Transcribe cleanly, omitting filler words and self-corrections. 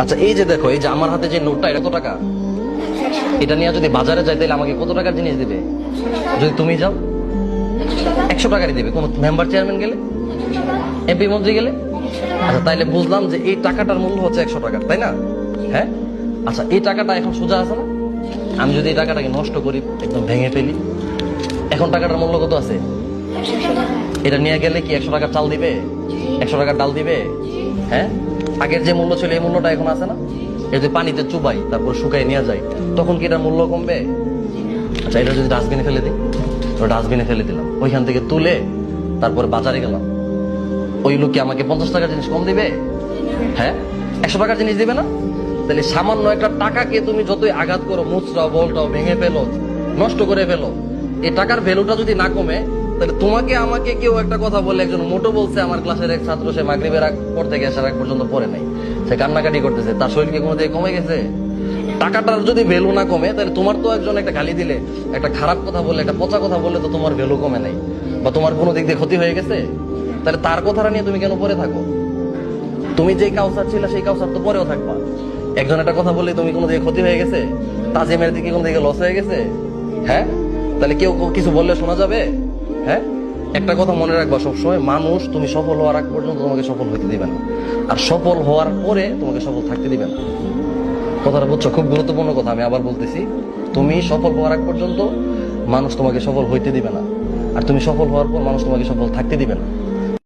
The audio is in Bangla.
আচ্ছা এই যে দেখো, এই যে আমার হাতে যে নোটটা, এটা কত টাকা? এটা নিয়ে যদি বাজারে যাই তাহলে আমাকে কত টাকার জিনিস দিবে? যদি তুমি যাও 100 টাকারই দিবে। কোন মেম্বার চেয়ারম্যান গেলে, এমপি মন্ত্রী গেলে? আচ্ছা তাইলে বুঝলাম যে এই টাকাটার মূল্য হচ্ছে 100 টাকা, তাই না? হ্যাঁ। আচ্ছা এই টাকাটা এখন সোজা আছে না? আমি যদি এই টাকাটাকে নষ্ট করি, একদম ভেঙে ফেলি, এখন টাকাটার মূল্য কত আছে? এটা নিয়ে গেলে কি 100 টাকার চাল দিবে? 100 টাকার ডাল দিবে? হ্যাঁ। আগের যে মূল্য ছিল এই মূল্যটা এখন আছে না? এটা যদি পানিতে চুবাই তারপর শুকাই নিয়ে যায়, তখন কি এটার মূল্য কমবে? আচ্ছা এটা যদি ডাস্টবিনে ফেলে দিই, ডাস্টবিনে ফেলে দিলাম, ওইখান থেকে তুলে তারপরে বাজারে গেলাম, ওই লোক কি আমাকে 50 টাকার জিনিস কম দিবে? হ্যাঁ। 100 টাকার জিনিস দিবে না? তাহলে সামান্য একটা টাকাকে তুমি যতই আঘাত করো, মুচড়াও, বলটাও, ভেঙে ফেলো, নষ্ট করে ফেলো, এই টাকার ভ্যালুটা যদি না কমে, তাহলে তোমাকে আমাকে কেউ একটা কথা বলে, একজন মোটো বলছে, আমার ক্লাসের এক ছাত্র, সে মাগরিবের আগ পর থেকে আসার আগ পর্যন্ত পড়ে নাই, সে কান্নাকাটি করতেছে, তার শরীরকে কোনো দিকে কমে গেছে? টাকাটার যদি ভ্যালু না কমে, তাহলে তোমার তো একজন একটা গালি দিলে, একটা খারাপ কথা বললে, একটা পচা কথা বললে তো তোমার ভ্যালু কমে নাই, বা তোমার কোনো দিক দিয়ে ক্ষতি হয়ে গেছে? তাহলে তার কথাটা নিয়ে তুমি কেন পড়ে থাকো? তুমি যে কাউসার ছিল সেই কাউসার তো পরেও থাকবা। একজন একটা কথা বললে তুমি কোনো দিকে ক্ষতি হয়ে গেছে, তাজিমের দিকে কোনো দিকে লস হয়ে গেছে? হ্যাঁ। তাহলে কেউ কিছু বললে শোনা যাবে? হ্যাঁ। একটা কথা মনে রাখবা সবসময়, মানুষ তুমি সফল হওয়ার আগ পর্যন্ত তোমাকে সফল হইতে দিবে না, আর সফল হওয়ার পরে তোমাকে সফল থাকতে দিবে না। কথাটা বুঝছো? খুব গুরুত্বপূর্ণ কথা, আমি আবার বলতেছি, তুমি সফল হওয়ার আগ পর্যন্ত মানুষ তোমাকে সফল হইতে দিবে না, আর তুমি সফল হওয়ার পর মানুষ তোমাকে সফল থাকতে দিবে না।